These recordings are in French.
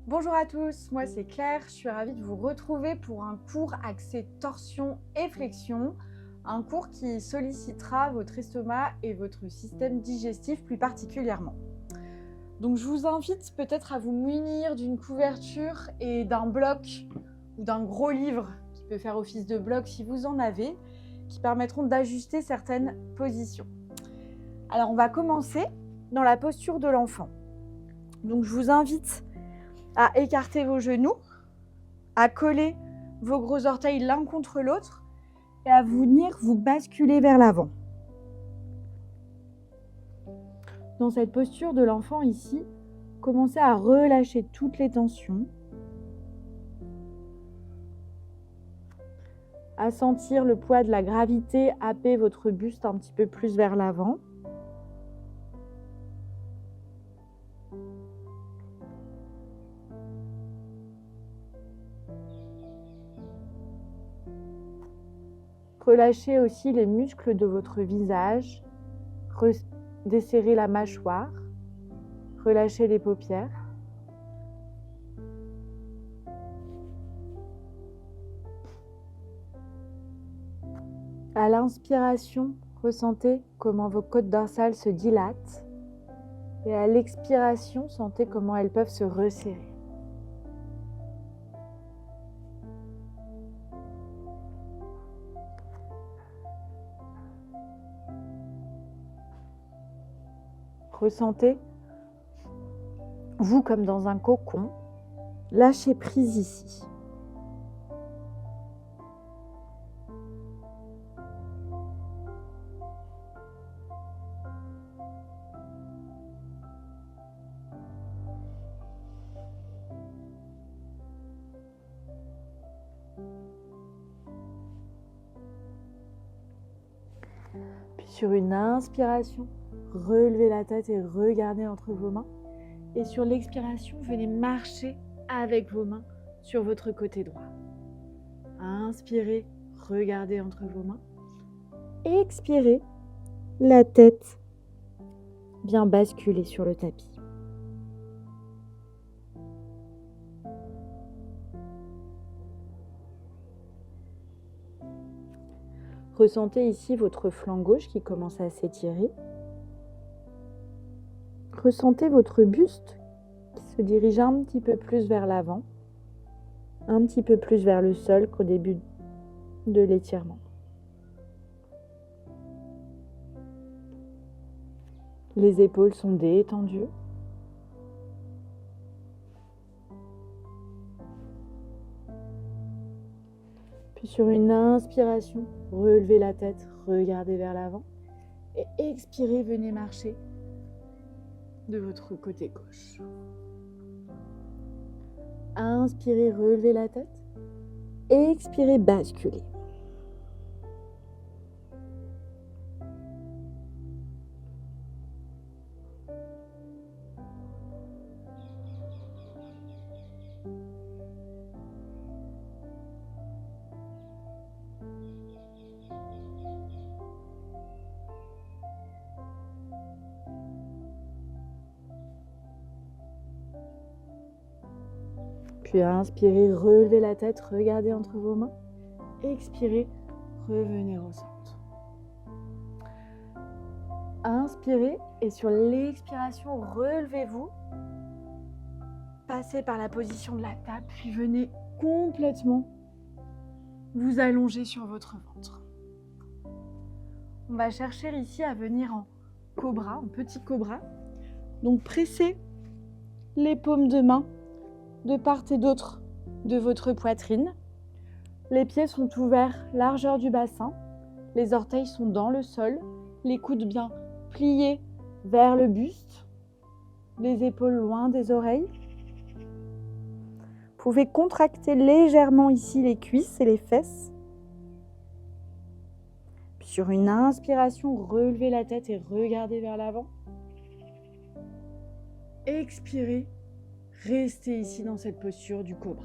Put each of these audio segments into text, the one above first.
Bonjour à tous, moi c'est Claire, je suis ravie de vous retrouver pour un cours axé torsion et flexion, un cours qui sollicitera votre estomac et votre système digestif plus particulièrement. Donc je vous invite peut-être à vous munir d'une couverture et d'un bloc ou d'un gros livre qui peut faire office de bloc si vous en avez, qui permettront d'ajuster certaines positions. Alors on va commencer dans la posture de l'enfant. Donc je vous invite à écarter vos genoux, à coller vos gros orteils l'un contre l'autre et à venir vous basculer vers l'avant. Dans cette posture de l'enfant ici, commencez à relâcher toutes les tensions, à sentir le poids de la gravité happer votre buste un petit peu plus vers l'avant. Relâchez aussi les muscles de votre visage, desserrez la mâchoire, relâchez les paupières. À l'inspiration, ressentez comment vos côtes dorsales se dilatent et à l'expiration, sentez comment elles peuvent se resserrer. Ressentez, vous comme dans un cocon, lâchez prise ici. Puis sur une inspiration, relevez la tête et regardez entre vos mains. Et sur l'expiration, venez marcher avec vos mains sur votre côté droit. Inspirez, regardez entre vos mains. Expirez, la tête bien basculée sur le tapis. Ressentez ici votre flanc gauche qui commence à s'étirer. Ressentez votre buste qui se dirige un petit peu plus vers l'avant, un petit peu plus vers le sol qu'au début de l'étirement. Les épaules sont détendues. Puis sur une inspiration, relevez la tête, regardez vers l'avant. Et expirez, venez marcher de votre côté gauche. Inspirez, relevez la tête. Expirez, basculez. Puis inspirez, relevez la tête, regardez entre vos mains. Expirez, revenez au centre. Inspirez et sur l'expiration, relevez-vous. Passez par la position de la table, puis venez complètement vous allonger sur votre ventre. On va chercher ici à venir en cobra, en petit cobra. Donc pressez les paumes de main de part et d'autre de votre poitrine. Les pieds sont ouverts, largeur du bassin. Les orteils sont dans le sol. Les coudes bien pliés vers le buste. Les épaules loin des oreilles. Vous pouvez contracter légèrement ici les cuisses et les fesses. Puis sur une inspiration, relevez la tête et regardez vers l'avant. Expirez. Restez ici dans cette posture du cobra.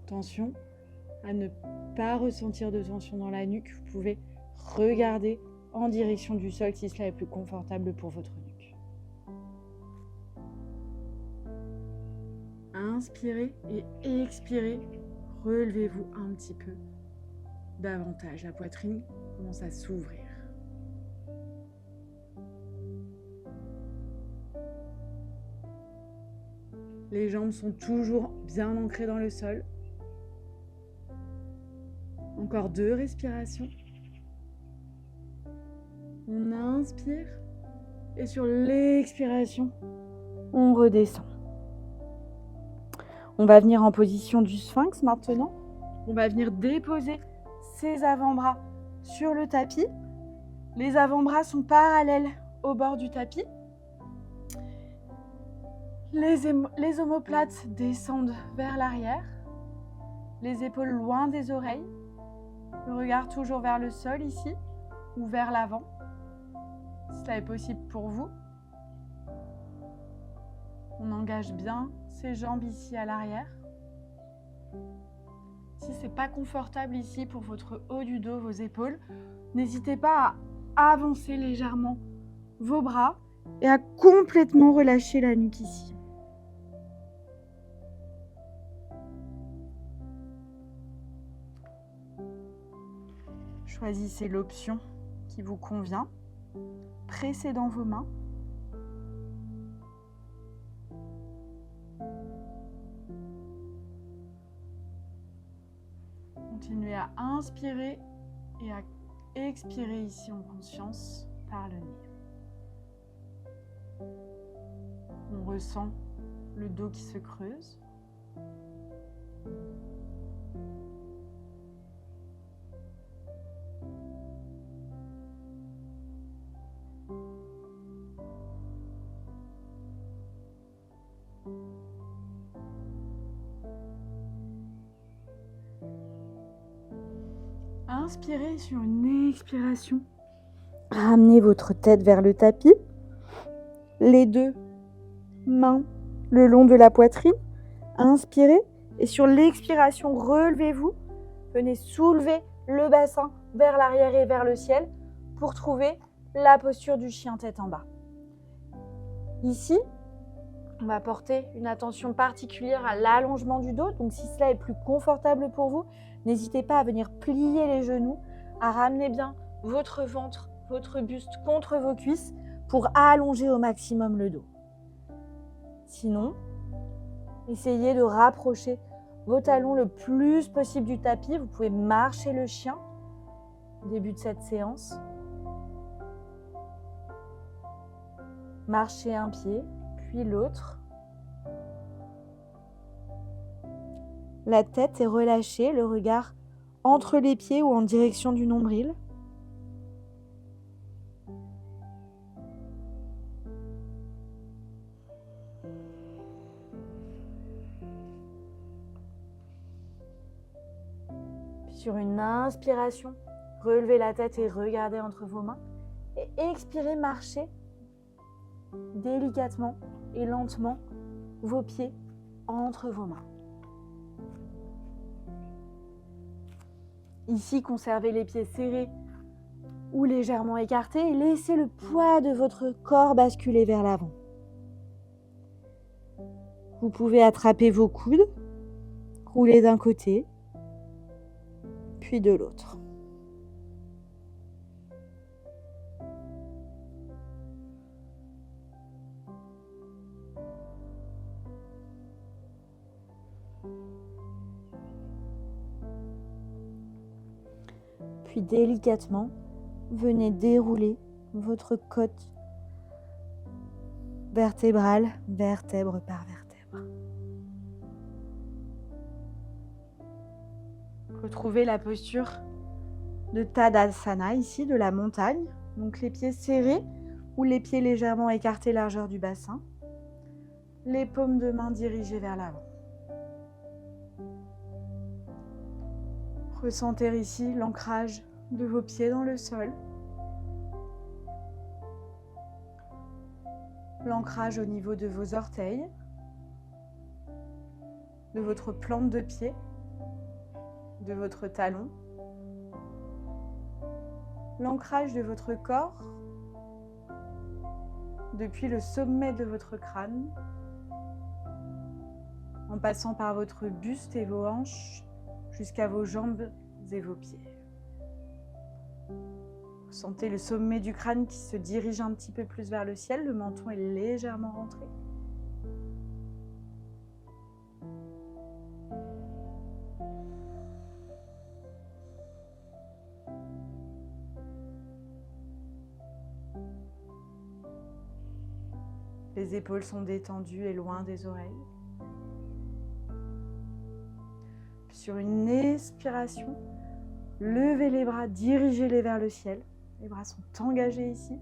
Attention à ne pas ressentir de tension dans la nuque. Vous pouvez regarder en direction du sol si cela est plus confortable pour votre nuque. Inspirez et expirez. Relevez-vous un petit peu davantage. La poitrine commence à s'ouvrir. Les jambes sont toujours bien ancrées dans le sol. Encore 2 respirations. On inspire et sur l'expiration, on redescend. On va venir en position du sphinx maintenant. On va venir déposer ses avant-bras sur le tapis. Les avant-bras sont parallèles au bord du tapis. Les omoplates descendent vers l'arrière. Les épaules loin des oreilles. Le regard toujours vers le sol ici ou vers l'avant. Si cela est possible pour vous. On engage bien ses jambes ici à l'arrière. Si ce n'est pas confortable ici pour votre haut du dos, vos épaules, n'hésitez pas à avancer légèrement vos bras et à complètement relâcher la nuque ici. Choisissez l'option qui vous convient. Pressez dans vos mains. Continuez à inspirer et à expirer ici en conscience par le nez. On ressent le dos qui se creuse. Inspirez sur une expiration. Ramenez votre tête vers le tapis. Les 2 mains le long de la poitrine. Inspirez et sur l'expiration, relevez-vous. Venez soulever le bassin vers l'arrière et vers le ciel pour trouver la posture du chien tête en bas. Ici, on va porter une attention particulière à l'allongement du dos. Donc si cela est plus confortable pour vous, n'hésitez pas à venir plier les genoux, à ramener bien votre ventre, votre buste contre vos cuisses pour allonger au maximum le dos. Sinon, essayez de rapprocher vos talons le plus possible du tapis. Vous pouvez marcher le chien au début de cette séance. Marchez un pied, puis l'autre. La tête est relâchée, le regard entre les pieds ou en direction du nombril. Puis sur une inspiration, relevez la tête et regardez entre vos mains. Et expirez, marchez délicatement et lentement vos pieds entre vos mains. Ici, conservez les pieds serrés ou légèrement écartés et laissez le poids de votre corps basculer vers l'avant. Vous pouvez attraper vos coudes, rouler d'un côté, puis de l'autre. Puis délicatement, venez dérouler votre côte vertébrale, vertèbre par vertèbre. Retrouvez la posture de Tadasana ici, de la montagne. Donc les pieds serrés ou les pieds légèrement écartés largeur du bassin. Les paumes de main dirigées vers l'avant. Ressentez ici l'ancrage de vos pieds dans le sol. L'ancrage au niveau de vos orteils, de votre plante de pied, de votre talon. l'ancrage de votre corps depuis le sommet de votre crâne, en passant par votre buste et vos hanches jusqu'à vos jambes et vos pieds. Sentez le sommet du crâne qui se dirige un petit peu plus vers le ciel, le menton est légèrement rentré. Les épaules sont détendues et loin des oreilles. Puis sur une expiration, levez les bras, dirigez-les vers le ciel. Les bras sont engagés ici.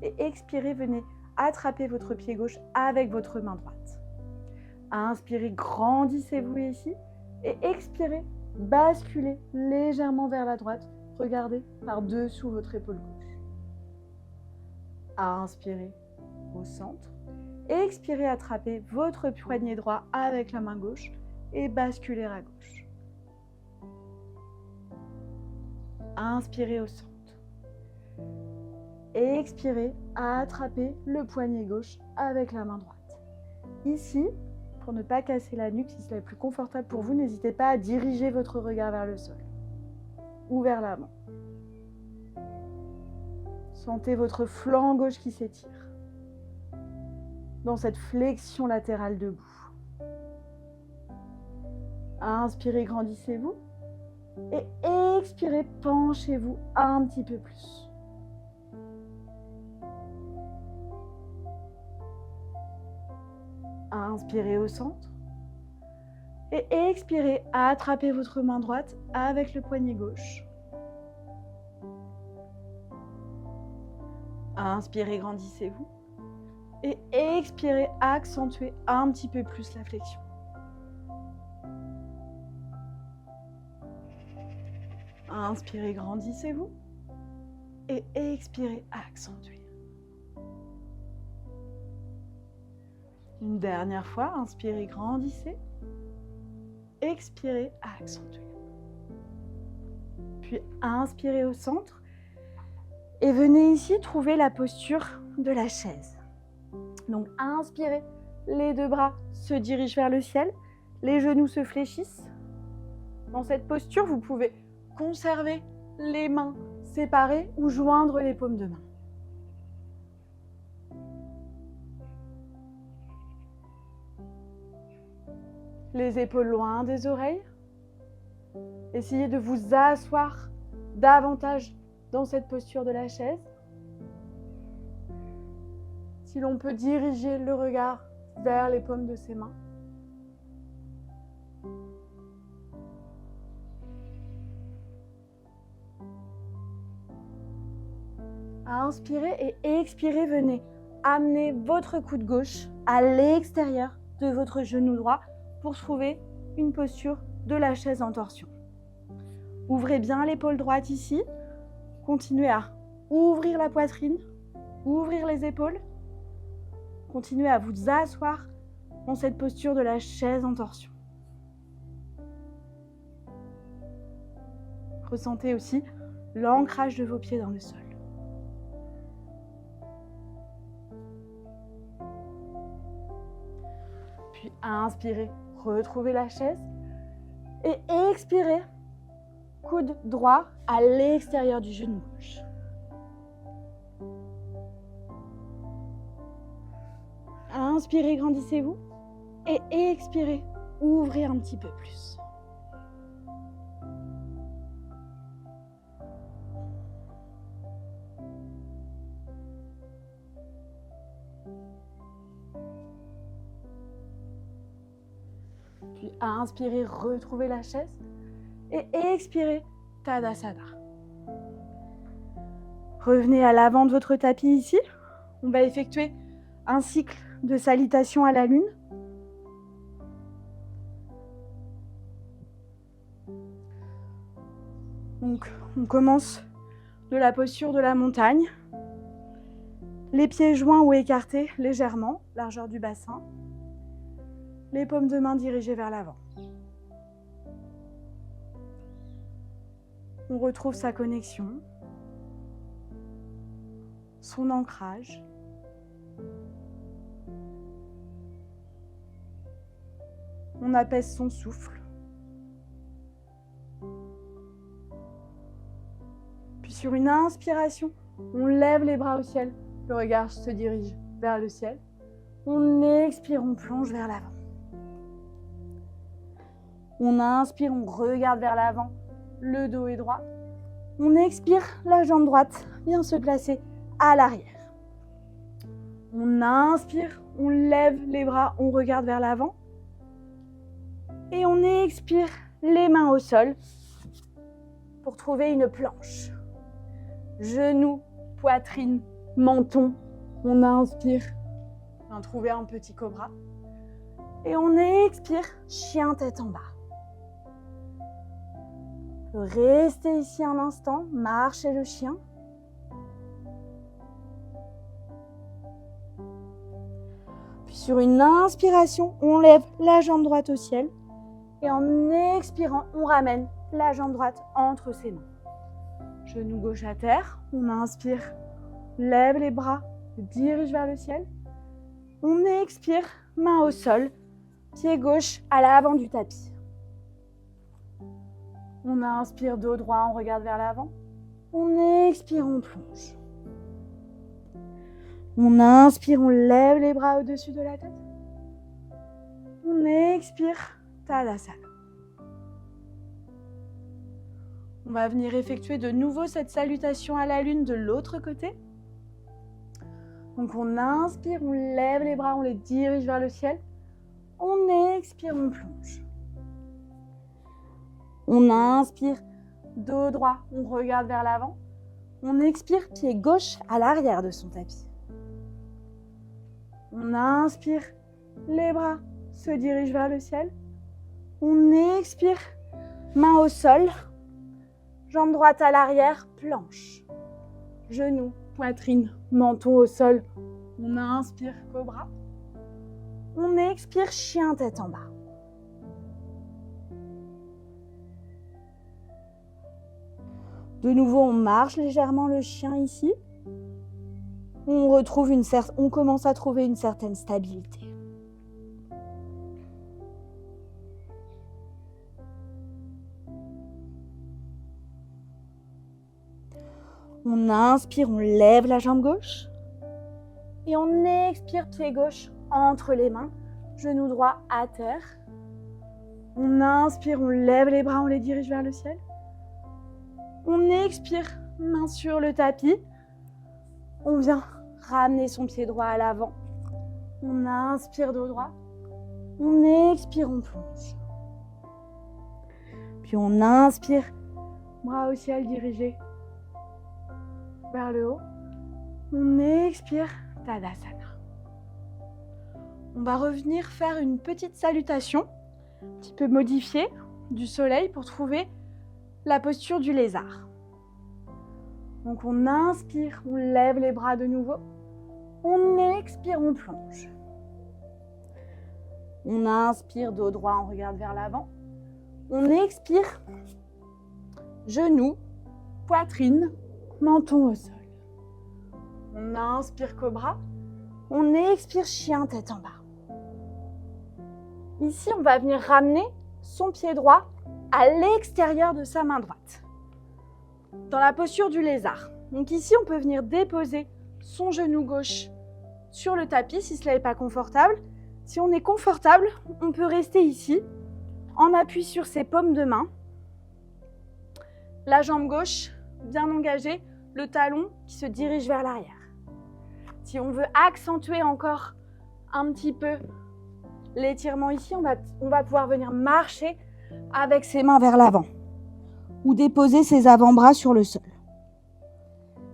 Et expirez, venez attraper votre pied gauche avec votre main droite. Inspirez, grandissez-vous ici. Et expirez, basculez légèrement vers la droite. Regardez par-dessous votre épaule gauche. Inspirez au centre. Expirez, attrapez votre poignet droit avec la main gauche et basculez à gauche. Inspirez au centre. Expirez, attrapez le poignet gauche avec la main droite. Ici, pour ne pas casser la nuque, si cela est plus confortable pour vous, n'hésitez pas à diriger votre regard vers le sol ou vers l'avant. Sentez votre flanc gauche qui s'étire dans cette flexion latérale debout. Inspirez, grandissez-vous. Et expirez, penchez-vous un petit peu plus. Inspirez au centre. Et expirez, attrapez votre main droite avec le poignet gauche. Inspirez, grandissez-vous. Et expirez, accentuez un petit peu plus la flexion. Inspirez, grandissez-vous. Et expirez, accentuez. Une dernière fois, inspirez, grandissez. Expirez, accentuez. Puis inspirez au centre. Et venez ici trouver la posture de la chaise. Donc inspirez, les deux bras se dirigent vers le ciel, les genoux se fléchissent. Dans cette posture, vous pouvez conserver les mains séparées ou joindre les paumes de main. Les épaules loin des oreilles. Essayez de vous asseoir davantage dans cette posture de la chaise. Si l'on peut diriger le regard vers les paumes de ses mains. Inspirez et expirez, venez amener votre coude gauche à l'extérieur de votre genou droit pour trouver une posture de la chaise en torsion. Ouvrez bien l'épaule droite ici. Continuez à ouvrir la poitrine, ouvrir les épaules. Continuez à vous asseoir dans cette posture de la chaise en torsion. Ressentez aussi l'ancrage de vos pieds dans le sol. Puis inspirez, retrouvez la chaise. Et expirez, coude droit à l'extérieur du genou gauche. Inspirez, grandissez-vous. Et expirez, ouvrez un petit peu plus. Puis inspirez, retrouvez la chaise. Et expirez, Tadasana. Revenez à l'avant de votre tapis ici. On va effectuer un cycle de salutation à la lune. Donc, on commence de la posture de la montagne. Les pieds joints ou écartés légèrement, largeur du bassin. Les paumes de main dirigées vers l'avant. On retrouve sa connexion. son ancrage. On apaise son souffle. Puis sur une inspiration, on lève les bras au ciel. Le regard se dirige vers le ciel. On expire, on plonge vers l'avant. On inspire, on regarde vers l'avant. Le dos est droit. On expire, la jambe droite vient se placer à l'arrière. On inspire, on lève les bras, on regarde vers l'avant. Et on expire, les mains au sol pour trouver une planche. Genoux, poitrine, menton. On inspire, on va trouver un petit cobra. Et on expire, chien tête en bas. Restez ici un instant, marchez le chien. Puis sur une inspiration, on lève la jambe droite au ciel. Et en expirant, on ramène la jambe droite entre ses mains. Genou gauche à terre, on inspire, lève les bras, dirige vers le ciel. On expire, main au sol, pied gauche à l'avant du tapis. On inspire, dos droit, on regarde vers l'avant. On expire, on plonge. On inspire, on lève les bras au-dessus de la tête. On expire, Tadasana. On va venir effectuer de nouveau cette salutation à la lune de l'autre côté. Donc on inspire, on lève les bras, on les dirige vers le ciel. On expire, on plonge. On inspire, dos droit, on regarde vers l'avant. On expire, pied gauche à l'arrière de son tapis. On inspire, les bras se dirigent vers le ciel. On expire, main au sol, jambe droite à l'arrière, planche. Genoux, poitrine, menton au sol. On inspire, cobra. On expire, chien tête en bas. De nouveau, on marche légèrement le chien ici. On commence à trouver une certaine stabilité. On inspire, on lève la jambe gauche. Et on expire, pied gauche entre les mains, genou droit à terre. On inspire, on lève les bras, on les dirige vers le ciel. On expire, main sur le tapis. On vient ramener son pied droit à l'avant. On inspire, dos droit. On expire, on plonge. Puis on inspire, bras au ciel dirigés vers le haut. On expire, Tadasana. On va revenir faire une petite salutation, un petit peu modifiée, du soleil pour trouver la posture du lézard. Donc on inspire, on lève les bras de nouveau. On expire, on plonge. On inspire, dos droit, on regarde vers l'avant. On expire, genoux, poitrine, menton au sol. On inspire, cobra. On expire, chien tête en bas. Ici, on va venir ramener son pied droit à l'extérieur de sa main droite, dans la posture du lézard. Donc ici, on peut venir déposer son genou gauche sur le tapis si cela n'est pas confortable. Si on est confortable, on peut rester ici, en appui sur ses paumes de main. La jambe gauche bien engagée, le talon qui se dirige vers l'arrière. Si on veut accentuer encore un petit peu l'étirement ici, on va pouvoir venir marcher avec ses mains vers l'avant ou déposer ses avant-bras sur le sol.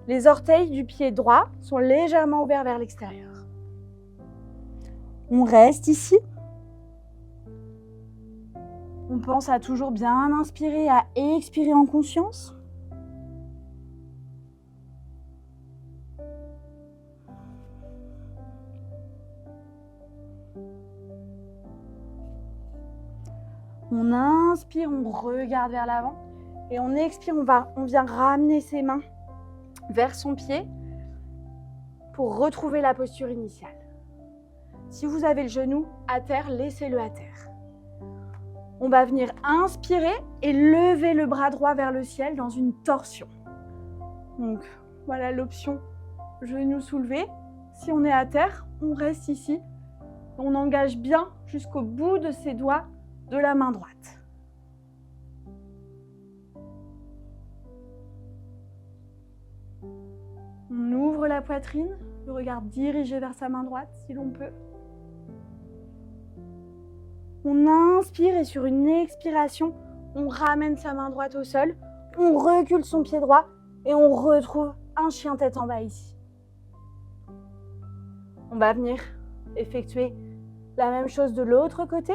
Les orteils du pied droit sont légèrement ouverts vers l'extérieur. On reste ici. On pense à toujours bien inspirer, à expirer en conscience. On inspire, on regarde vers l'avant. Et on expire, on vient ramener ses mains vers son pied. pour retrouver la posture initiale. Si vous avez le genou à terre, laissez-le à terre. On va venir inspirer et lever le bras droit vers le ciel dans une torsion. Donc, voilà l'option genou soulevé. Si on est à terre, on reste ici. On engage bien jusqu'au bout de ses doigts de la main droite. On ouvre la poitrine, le regard dirigé vers sa main droite si l'on peut. On inspire et sur une expiration, on ramène sa main droite au sol, on recule son pied droit et on retrouve un chien tête en bas ici. On va venir effectuer la même chose de l'autre côté.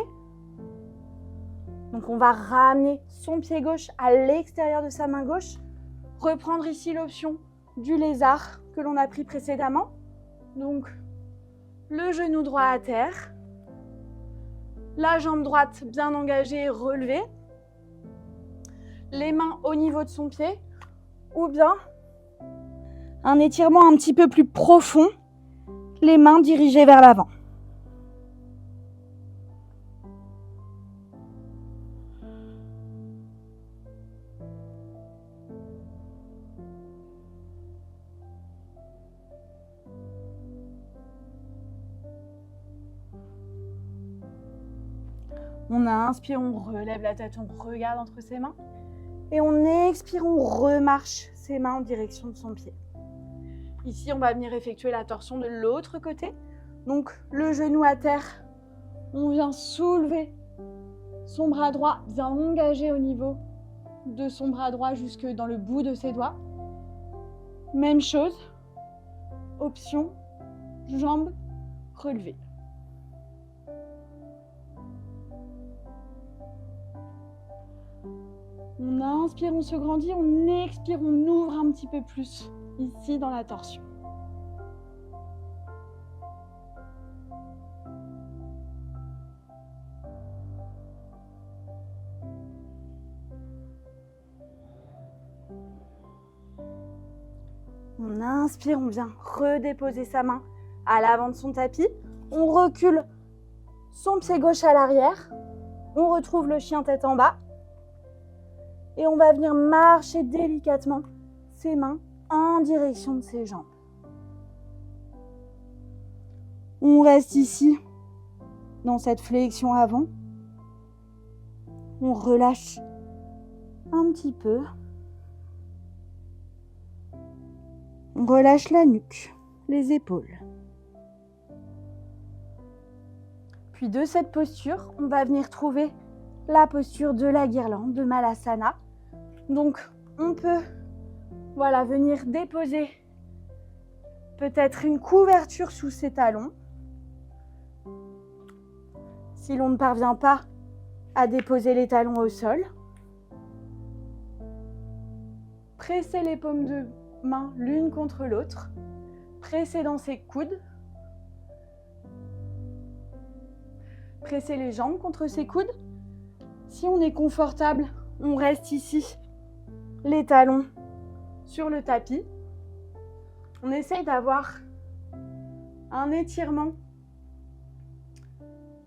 Donc on va ramener son pied gauche à l'extérieur de sa main gauche, reprendre ici l'option du lézard que l'on a pris précédemment. Donc le genou droit à terre, la jambe droite bien engagée et relevée, les mains au niveau de son pied, ou bien un étirement un petit peu plus profond, les mains dirigées vers l'avant. On inspire, on relève la tête, on regarde entre ses mains. Et on expire, on remarche ses mains en direction de son pied. Ici, on va venir effectuer la torsion de l'autre côté. Donc, le genou à terre, on vient soulever son bras droit, bien engagé au niveau de son bras droit jusque dans le bout de ses doigts. Même chose, option, jambes relevées. On inspire, on se grandit, on expire, on ouvre un petit peu plus ici dans la torsion. On inspire, on vient redéposer sa main à l'avant de son tapis. On recule son pied gauche à l'arrière. On retrouve le chien tête en bas. Et on va venir marcher délicatement ses mains en direction de ses jambes. On reste ici dans cette flexion avant. On relâche un petit peu. On relâche la nuque, les épaules. Puis de cette posture, on va venir trouver la posture de la guirlande, de Malasana. Donc, on peut venir déposer peut-être une couverture sous ses talons. Si l'on ne parvient pas à déposer les talons au sol, pressez les paumes de main l'une contre l'autre, pressez dans ses coudes, pressez les jambes contre ses coudes. Si on est confortable, on reste ici, les talons sur le tapis. On essaye d'avoir un étirement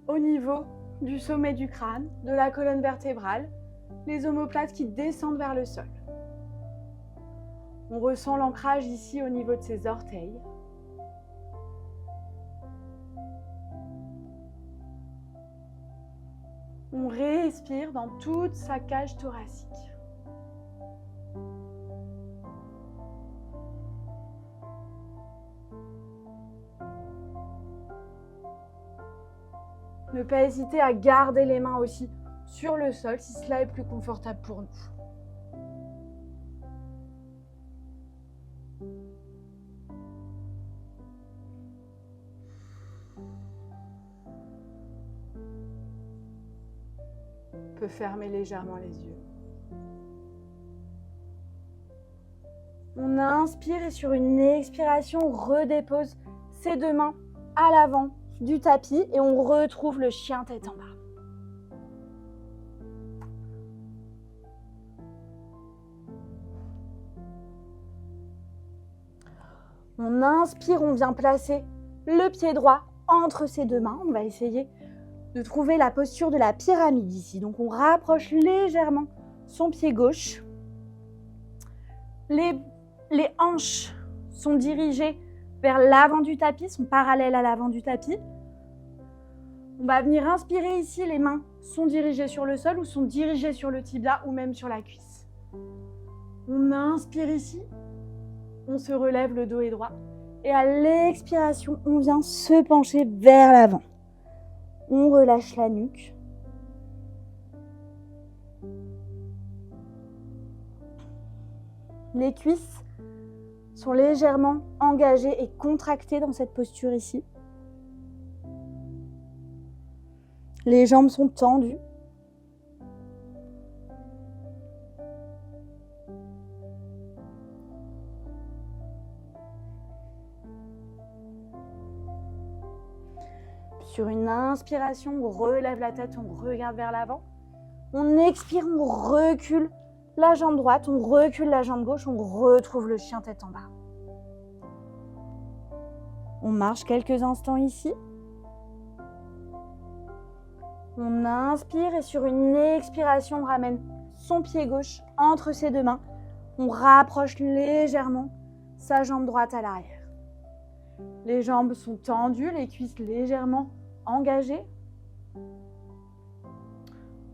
au niveau du sommet du crâne, de la colonne vertébrale, les omoplates qui descendent vers le sol. On ressent l'ancrage ici au niveau de ses orteils. On respire dans toute sa cage thoracique. Ne pas hésiter à garder les mains aussi sur le sol si cela est plus confortable pour nous. On peut fermer légèrement les yeux. On inspire et sur une expiration, on redépose ses deux mains à l'avant du tapis et on retrouve le chien tête en bas. On inspire, on vient placer le pied droit entre ses deux mains. On va essayer de trouver la posture de la pyramide ici. Donc on rapproche légèrement son pied gauche. Les hanches sont dirigées vers l'avant du tapis, sont parallèles à l'avant du tapis. On va venir inspirer ici, les mains sont dirigées sur le sol ou sont dirigées sur le tibia ou même sur la cuisse. On inspire ici, on se relève, le dos est droit. Et à l'expiration, on vient se pencher vers l'avant. On relâche la nuque. Les cuisses sont légèrement engagées et contractées dans cette posture ici. Les jambes sont tendues. Sur une inspiration, on relève la tête, on regarde vers l'avant. On expire, on recule la jambe droite, on recule la jambe gauche, on retrouve le chien tête en bas. On marche quelques instants ici. On inspire et sur une expiration, on ramène son pied gauche entre ses deux mains. On rapproche légèrement sa jambe droite à l'arrière. Les jambes sont tendues, les cuisses légèrement engagées.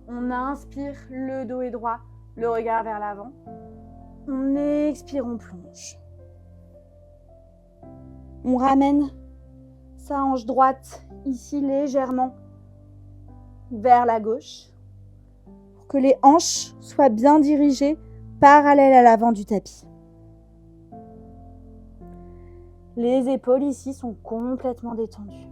On inspire, le dos est droit, le regard vers l'avant. On expire, on plonge. On ramène sa hanche droite ici légèrement vers la gauche pour que les hanches soient bien dirigées parallèles à l'avant du tapis. Les épaules ici sont complètement détendues.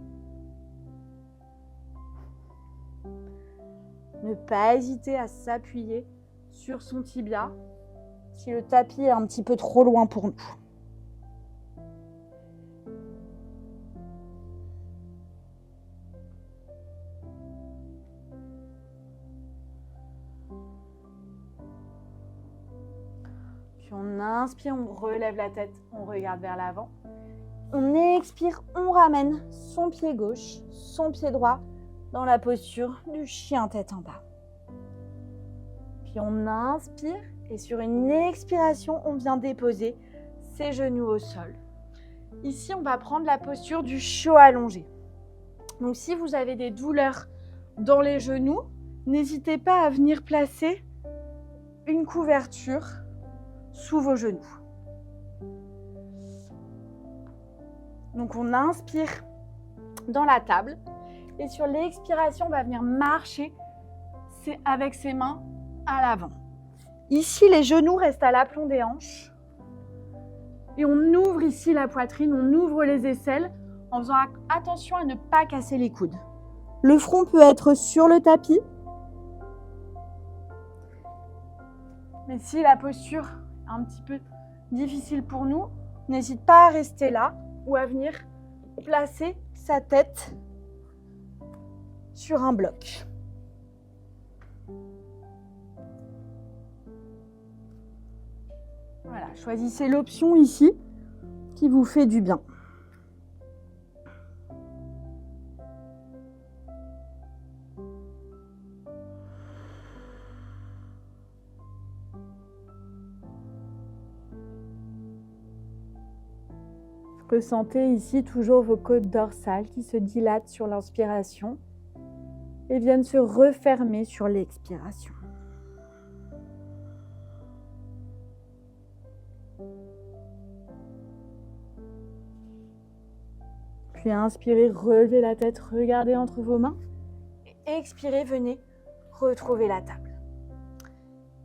Ne pas hésiter à s'appuyer sur son tibia si le tapis est un petit peu trop loin pour nous. Puis on inspire, on relève la tête, on regarde vers l'avant. On expire, on ramène son pied gauche, son pied droit dans la posture du chien tête en bas. Puis on inspire et sur une expiration, on vient déposer ses genoux au sol. Ici, on va prendre la posture du chiot allongé. Donc si vous avez des douleurs dans les genoux, n'hésitez pas à venir placer une couverture sous vos genoux. Donc on inspire dans la table et sur l'expiration, on va venir marcher avec ses mains à l'avant. Ici, les genoux restent à l'aplomb des hanches et on ouvre ici la poitrine, on ouvre les aisselles en faisant attention à ne pas casser les coudes. Le front peut être sur le tapis, mais si la posture est un petit peu difficile pour nous, n'hésite pas à rester là ou à venir placer sa tête sur un bloc. Voilà, choisissez l'option ici qui vous fait du bien. Ressentez ici toujours vos côtes dorsales qui se dilatent sur l'inspiration et viennent se refermer sur l'expiration. Puis inspirez, relevez la tête, regardez entre vos mains. Et expirez, venez retrouver la table.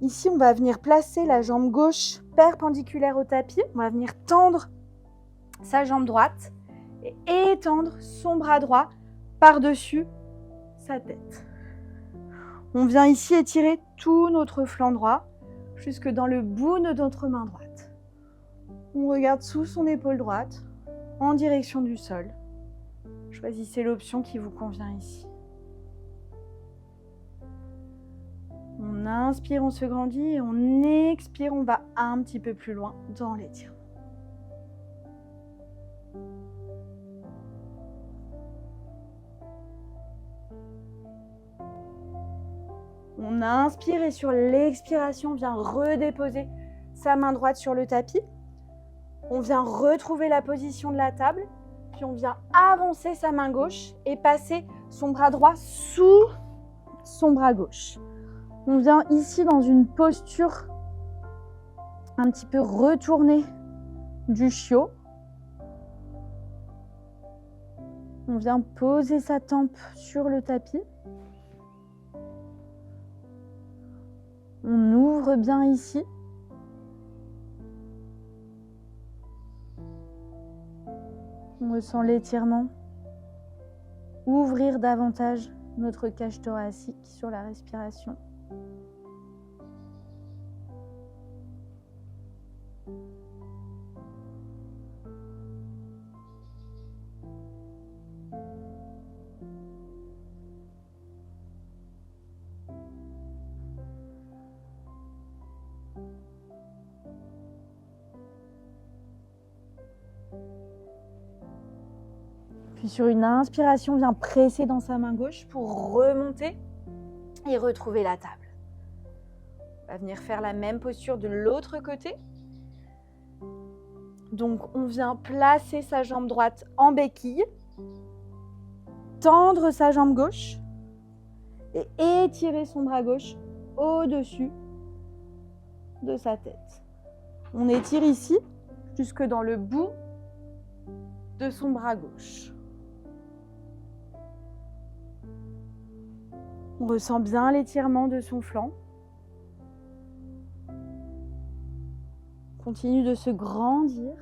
Ici, on va venir placer la jambe gauche perpendiculaire au tapis. On va venir tendre sa jambe droite et étendre son bras droit par-dessus sa tête. On vient ici étirer tout notre flanc droit jusque dans le bout de notre main droite. On regarde sous son épaule droite en direction du sol. Choisissez l'option qui vous convient ici. On inspire, on se grandit et on expire, on va un petit peu plus loin dans l'étirement. On inspire et sur l'expiration, on vient redéposer sa main droite sur le tapis. On vient retrouver la position de la table. Puis on vient avancer sa main gauche et passer son bras droit sous son bras gauche. On vient ici dans une posture un petit peu retournée du chiot. On vient poser sa tempe sur le tapis. On ouvre bien ici. On ressent l'étirement. Ouvrir davantage notre cage thoracique sur la respiration. Puis sur une inspiration, on vient presser dans sa main gauche pour remonter et retrouver la table. On va venir faire la même posture de l'autre côté. Donc on vient placer sa jambe droite en béquille, tendre sa jambe gauche et étirer son bras gauche au-dessus de sa tête. On étire ici jusque dans le bout de son bras gauche. On ressent bien l'étirement de son flanc. Continue de se grandir.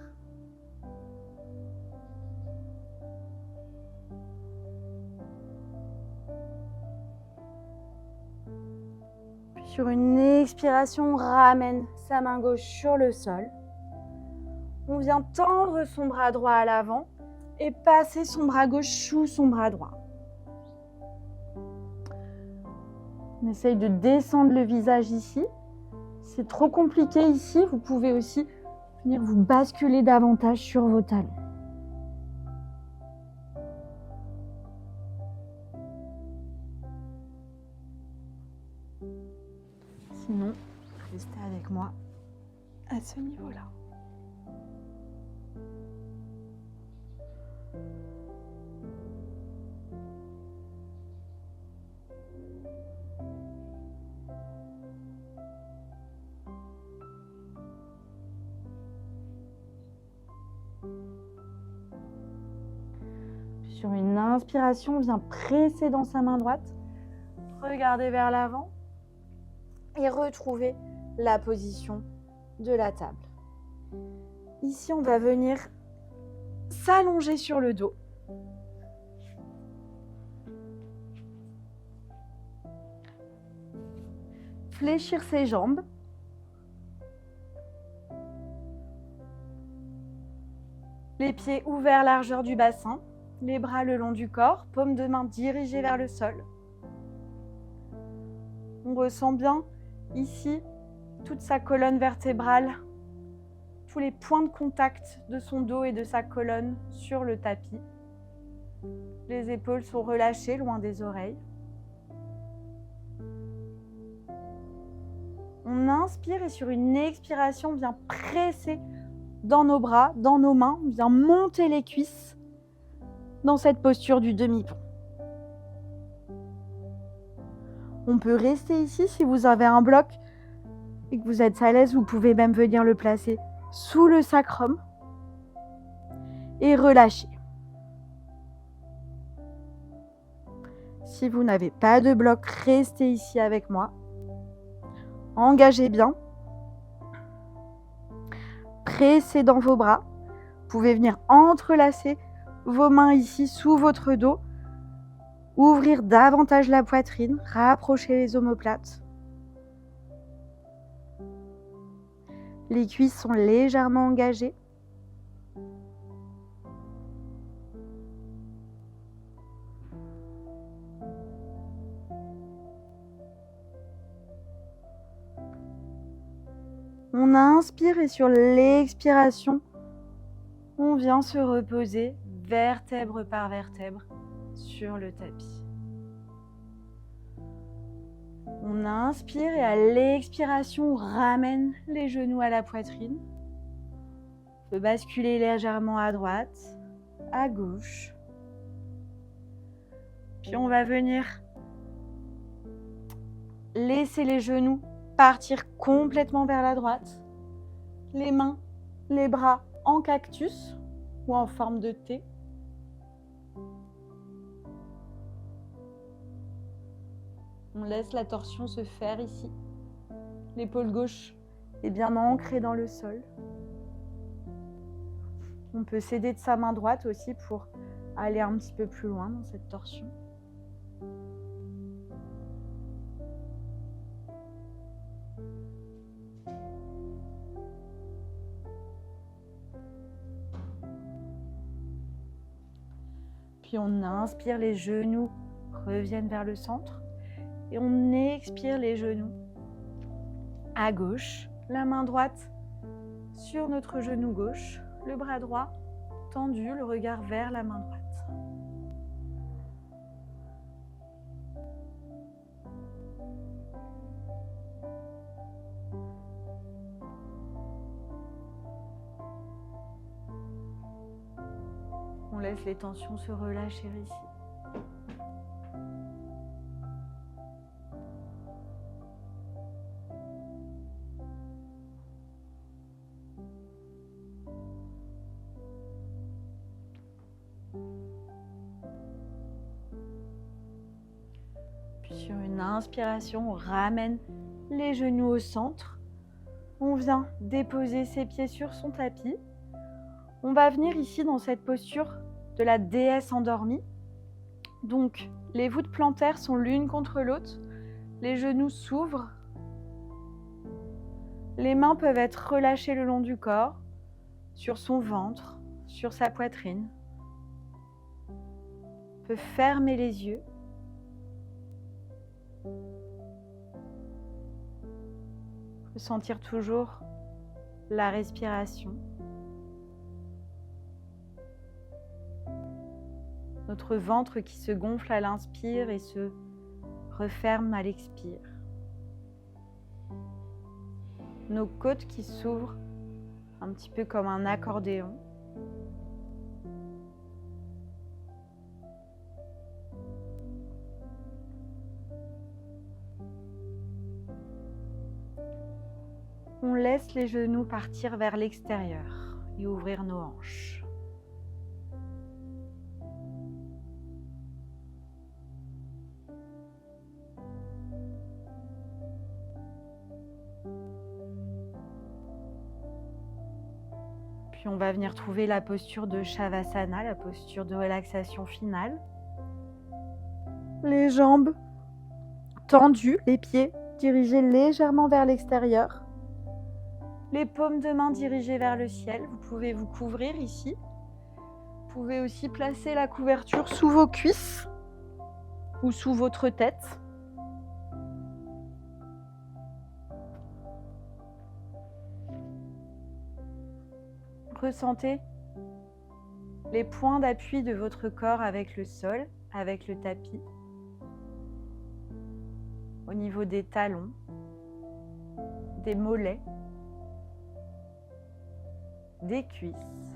Puis sur une expiration, on ramène sa main gauche sur le sol. On vient tendre son bras droit à l'avant et passer son bras gauche sous son bras droit. On essaye de descendre le visage ici. C'est trop compliqué ici, vous pouvez aussi venir vous basculer davantage sur vos talons. Sinon, restez avec moi à ce niveau-là. Sur une inspiration, on vient presser dans sa main droite, regardez vers l'avant et retrouver la position de la table. Ici, on va venir s'allonger sur le dos. Fléchir ses jambes. Les pieds ouverts largeur du bassin. Les bras le long du corps, paume de main dirigée vers le sol. On ressent bien ici toute sa colonne vertébrale, tous les points de contact de son dos et de sa colonne sur le tapis. Les épaules sont relâchées loin des oreilles. On inspire et sur une expiration, on vient presser dans nos bras, dans nos mains, on vient monter les cuisses dans cette posture du demi-pont. On peut rester ici si vous avez un bloc et que vous êtes à l'aise, vous pouvez même venir le placer sous le sacrum et relâcher. Si vous n'avez pas de bloc, restez ici avec moi. Engagez bien. Pressez dans vos bras. Vous pouvez venir entrelacer vos mains ici sous votre dos. Ouvrir davantage la poitrine. Rapprocher les omoplates. Les cuisses sont légèrement engagées. On inspire et sur l'expiration, On vient se reposer vertèbre par vertèbre sur le tapis. On inspire et à l'expiration, on ramène les genoux à la poitrine. On peut basculer légèrement à droite, à gauche. Puis on va venir laisser les genoux partir complètement vers la droite. Les mains, les bras en cactus ou en forme de T. On laisse la torsion se faire ici. L'épaule gauche est bien ancrée dans le sol. On peut s'aider de sa main droite aussi pour aller un petit peu plus loin dans cette torsion. Puis on inspire, les genoux reviennent vers le centre. Et on expire les genoux à gauche, la main droite sur notre genou gauche, le bras droit tendu, le regard vers la main droite. On laisse les tensions se relâcher ici. Puis sur une inspiration, on ramène les genoux au centre. On vient déposer ses pieds sur son tapis. On va venir ici dans cette posture de la déesse endormie. Donc, les voûtes plantaires sont l'une contre l'autre. Les genoux s'ouvrent. Les mains peuvent être relâchées le long du corps, sur son ventre, sur sa poitrine. On peut fermer les yeux. On peut sentir toujours la respiration. Notre ventre qui se gonfle à l'inspire et se referme à l'expire. Nos côtes qui s'ouvrent un petit peu comme un accordéon. On laisse les genoux partir vers l'extérieur et ouvrir nos hanches. Puis on va venir trouver la posture de Shavasana, la posture de relaxation finale. Les jambes tendues, les pieds dirigés légèrement vers l'extérieur. Les paumes de main dirigées vers le ciel. Vous pouvez vous couvrir ici. Vous pouvez aussi placer la couverture sous vos cuisses ou sous votre tête. Ressentez les points d'appui de votre corps avec le sol, avec le tapis, au niveau des talons, des mollets, des cuisses,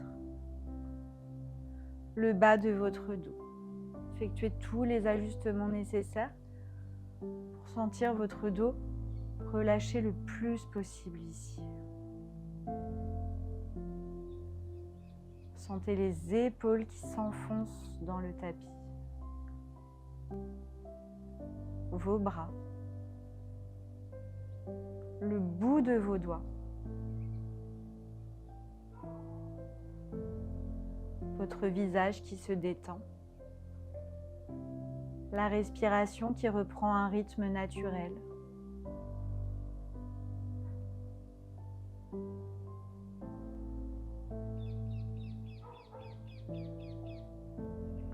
le bas de votre dos. Effectuez tous les ajustements nécessaires pour sentir votre dos relâcher le plus possible ici. Sentez les épaules qui s'enfoncent dans le tapis. Vos bras. Le bout de vos doigts. Votre visage qui se détend. La respiration qui reprend un rythme naturel.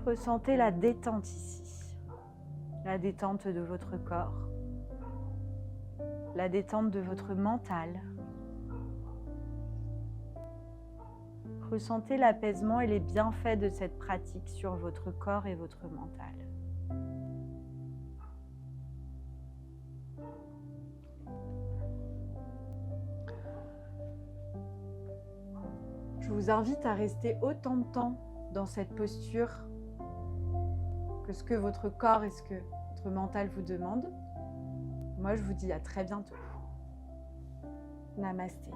Ressentez la détente ici, la détente de votre corps, la détente de votre mental. Ressentez l'apaisement et les bienfaits de cette pratique sur votre corps et votre mental. Je vous invite à rester autant de temps dans cette posture que ce que votre corps et ce que votre mental vous demande. Moi, je vous dis à très bientôt. Namasté.